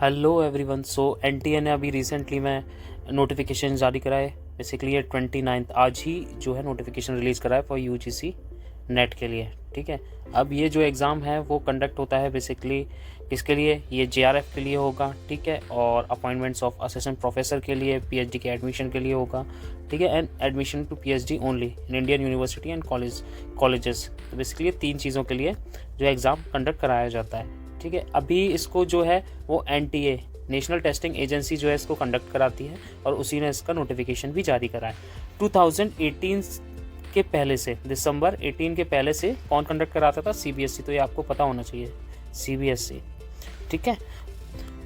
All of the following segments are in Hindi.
Hello everyone. सो एनटीए ने अभी रिसेंटली में नोटिफिकेशन जारी करा है। बेसिकली ये 29 आज ही जो है नोटिफिकेशन रिलीज़ करा है फॉर यूजीसी नेट के लिए। ठीक है, अब ये जो एग्ज़ाम है वो कंडक्ट होता है बेसिकली किसके लिए, ये जेआरएफ के लिए होगा। ठीक है, और अपॉइंटमेंट्स ऑफ असिस्टेंट प्रोफेसर के लिए, पीएचडी के एडमिशन के लिए होगा। ठीक है, and admission to PhD only in Indian university and colleges. तो बेसिकली ये 3 चीज़ों के लिए जो एग्ज़ाम कंडक्ट कराया जाता है। ठीक है, अभी इसको जो है वो एनटीए नेशनल टेस्टिंग एजेंसी जो है इसको कंडक्ट कराती है और उसी ने इसका नोटिफिकेशन भी जारी करा है। 2018 के पहले से, दिसंबर 18 के पहले से कौन कंडक्ट कराता था? सीबीएसई। तो ये आपको पता होना चाहिए, सीबीएसई। ठीक है,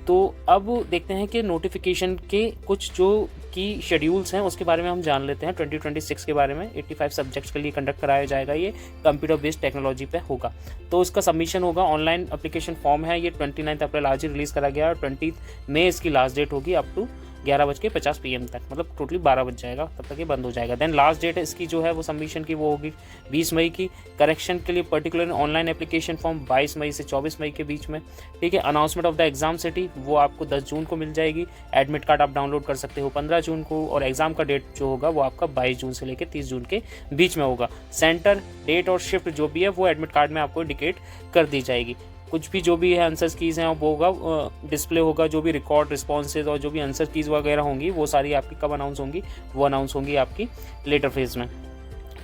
तो अब देखते हैं कि नोटिफिकेशन के कुछ जो की शेड्यूल्स हैं उसके बारे में हम जान लेते हैं। 2026 के बारे में 85 सब्जेक्ट्स के लिए कंडक्ट कराया जाएगा। ये कंप्यूटर बेस्ड टेक्नोलॉजी पे होगा। तो इसका सबमिशन होगा, ऑनलाइन एप्लीकेशन फॉर्म है। ये 29 अप्रैल आज ही रिलीज़ करा गया और 20 मई इसकी लास्ट डेट होगी अप टू 11:50 PM तक, मतलब टोटली 12 बज जाएगा, तब तक ये बंद हो जाएगा। देन लास्ट डेट इसकी जो है वो सबमिशन की वो होगी 20 मई की। करेक्शन के लिए पर्टिकुलर ऑनलाइन एप्लीकेशन फॉर्म 22 मई से 24 मई के बीच में। ठीक है, announcement of the exam city वो आपको 10 जून को मिल जाएगी। एडमिट कार्ड आप डाउनलोड कर सकते हो 15 जून को, और एग्जाम का डेट जो होगा वो आपका 22 जून से लेकर 30 जून के बीच में होगा। सेंटर, डेट और शिफ्ट जो भी है वो एडमिट कार्ड में आपको इंडिकेट कर दी जाएगी। कुछ भी जो भी है आंसर कीज़ हैं वो होगा, डिस्प्ले होगा, जो भी रिकॉर्ड रिस्पॉन्सेज और जो भी आंसर कीज़ वगैरह होंगी वो सारी आपकी कब अनाउंस होंगी, वो अनाउंस होंगी आपकी लेटर फेज में।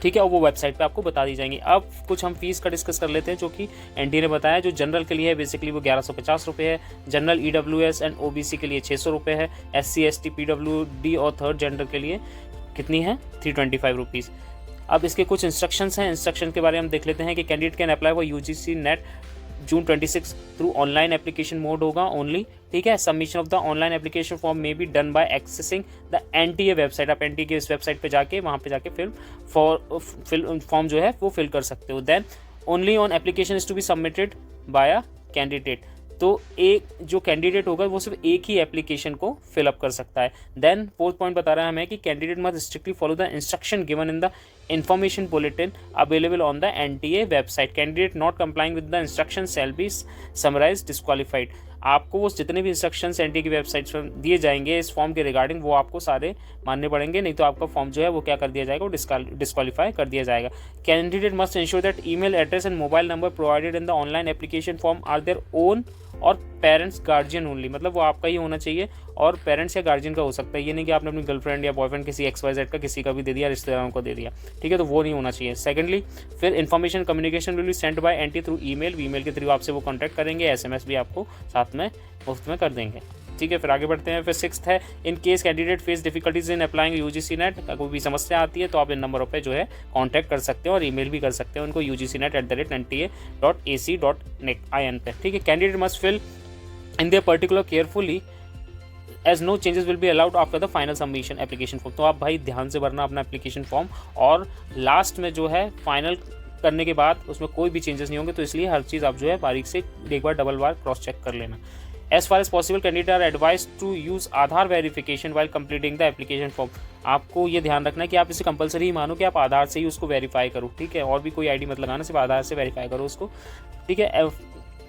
ठीक है, और वो वेबसाइट पे आपको बता दी जाएंगी। अब कुछ हम फीस का डिस्कस कर लेते हैं जो कि एनडी ने बताया। जो जनरल के लिए है बेसिकली वो 1150 रुपये है। जनरल ईडब्ल्यूएस एंड ओबीसी के लिए 600 रुपये है। एससी एसटी पीडब्ल्यूडी और थर्ड जेंडर के लिए कितनी है? 325 रुपीज़। अब इसके कुछ इंस्ट्रक्शंस हैं, इंस्ट्रक्शन के बारे में हम देख लेते हैं कि candidate can apply for UGC NET June 26 through online application mode होगा ओनली। ठीक है, submission of the online application form में be done by accessing the NTA website. आप एनटीए की इस वेबसाइट पे जाके वहाँ पे जाके फॉर्म जो है वो फिल कर सकते हो। Then only on application is to be submitted by a candidate. तो एक जो कैंडिडेट होगा वो सिर्फ एक ही एप्लीकेशन को फिलअप कर सकता है। देन फोर्थ पॉइंट बता रहा है हमें कि candidate must strictly follow the instruction given in the information bulletin available on the NTA website. Candidate not complying with the instructions shall be summarized disqualified. आपको वो जितने भी इंस्ट्रक्शंस एनटीए की वेबसाइट पर दिए जाएंगे इस फॉर्म के रिगार्डिंग वो आपको सारे मानने पड़ेंगे, नहीं तो आपका फॉर्म जो है वो क्या कर दिया जाएगा, वो डिस्क्वालीफाई कर दिया जाएगा। Candidate must ensure that email address and mobile number provided in the online application form are their own और पेरेंट्स गार्जियन ओनली, मतलब वो आपका ही होना चाहिए और पेरेंट्स या गार्जियन का हो सकता है। ये नहीं कि आपने अपनी गर्लफ्रेंड या बॉयफ्रेंड किसी XYZ का किसी का भी दे दिया, रिश्तेदारों को दे दिया। ठीक है, तो वो नहीं होना चाहिए। सेकेंडली, फिर information communication will be sent by NTA through email के थ्रू आपसे वो कॉन्टैक्ट करेंगे। SMS भी आपको साथ में मुफ्त में कर देंगे। ठीक है, फिर आगे बढ़ते हैं। फिर 6th है, in case candidate face difficulties in applying UGC net, कोई भी समस्या आती है तो आप इन नंबरों पे जो है कांटेक्ट कर सकते हैं और ईमेल भी कर सकते हैं उनको ugcnet@nta.ac.in पे। ठीक है, candidate must fill in their particular carefully as no changes will be allowed after the final submission application form. तो आप भाई ध्यान से भरना अपना एप्लीकेशन फॉर्म, और लास्ट में जो है फाइनल करने के बाद उसमें कोई भी चेंजेस नहीं होंगे, तो इसलिए हर चीज़ आप जो है बारीक से एक बार डबल बार क्रॉस चेक कर लेना। As far as possible candidate are advise to use Aadhaar verification while completing the application form. आपको ये ध्यान रखना है कि आप इसे कंपलसरी ही मानो कि आप आधार से ही उसको वेरीफाई करो। ठीक है, और भी कोई आईडी मत लगाना, सिर्फ आधार से वेरीफाई करो उसको। ठीक है,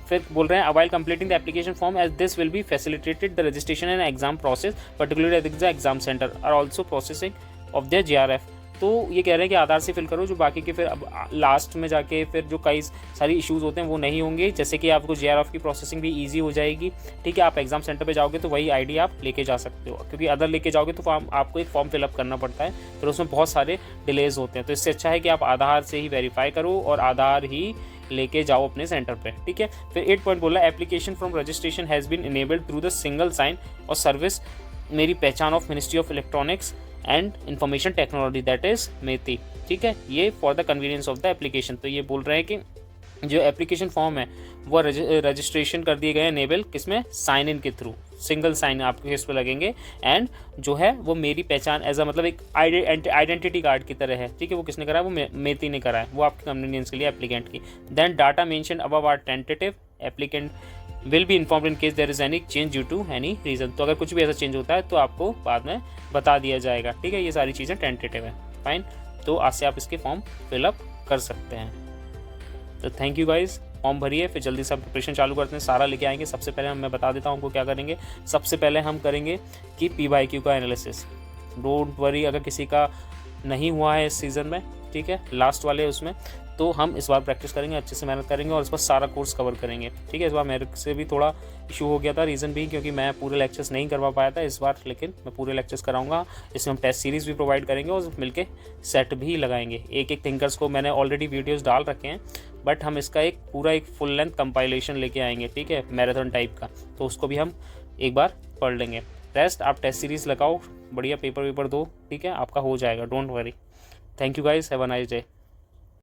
फिर बोल रहे हैं while completing the application form as this will be facilitated the registration and exam process particularly at the exam centre are also processing of the JRF। तो ये कह रहे हैं कि आधार से फिल करो, जो बाकी के फिर अब लास्ट में जाके फिर जो कई सारी इश्यूज़ होते हैं वो नहीं होंगे, जैसे कि आपको JRF की प्रोसेसिंग भी ईजी हो जाएगी। ठीक है, आप एग्जाम सेंटर पे जाओगे तो वही आईडी आप लेके जा सकते हो, क्योंकि अदर लेके जाओगे तो आपको एक फॉर्म फिलअप करना पड़ता है, फिर उसमें बहुत सारे डिलेज होते हैं। तो इससे अच्छा है कि आप आधार से ही वेरीफाई करो और आधार ही लेके जाओ अपने सेंटर पे। ठीक है, फिर 8 पॉइंट बोला, application from registration has been enabled through the single sign और service Meri Pehchaan of ministry of electronics and information technology, that is MeitY. ठीक है, ये for the convenience of the application. तो ये बोल रहे हैं कि जो एप्लीकेशन फॉर्म है वो रजिस्ट्रेशन कर दिए गए हैं इनेबल किसमें, साइन इन के थ्रू, सिंगल साइन आपके इस पर लगेंगे, एंड जो है वो मेरी पहचान एज अ मतलब एक आइडेंटिटी कार्ड की तरह है। ठीक है, वो किसने करा है, वो मेती ने करा है, वो आपके कन्वीनियंस के लिए एप्लीकेंट की। Then data mention above are tentative, applicant will be informed in case there is any change due to any reason. तो अगर कुछ भी ऐसा चेंज होता है तो आपको बाद में बता दिया जाएगा। ठीक है, ये सारी चीज़ें टेंटेटिव है। फाइन, तो आज से आप इसके फॉर्म फिलअप कर सकते हैं। तो थैंक यू गाइज। फॉर्म भरिए, फिर जल्दी से हम प्रिपरेशन चालू करते हैं, सारा लेके आएंगे। सबसे पहले मैं बता देता हूँ हमको क्या करेंगे। सबसे पहले हम करेंगे कि PYQ का एनालिसिस। डोंट वरी अगर किसी का नहीं हुआ है इस सीज़न में, ठीक है, लास्ट वाले उसमें, तो हम इस बार प्रैक्टिस करेंगे, अच्छे से मेहनत करेंगे और इस बार सारा कोर्स कवर करेंगे, ठीक है। इस बार मेरे से भी थोड़ा इशू हो गया था, रीज़न भी क्योंकि मैं पूरे लेक्चर्स नहीं करवा पाया था इस बार, लेकिन मैं पूरे लेक्चर्स कराऊंगा। इसमें हम टेस्ट सीरीज़ भी प्रोवाइड करेंगे और मिलके सेट भी लगाएंगे। एक एक थिंकर्स को मैंने ऑलरेडी वीडियोज़ डाल रखे हैं, बट हम इसका एक पूरा एक फुल लेंथ कंपाइलेशन लेके आएंगे, ठीक है, मैराथन टाइप का, तो उसको भी हम एक बार पढ़ लेंगे। रेस्ट आप टेस्ट सीरीज़ लगाओ, बढ़िया पेपर वेपर दो, ठीक है, आपका हो जाएगा, don't worry. Thank you guys, have a nice day.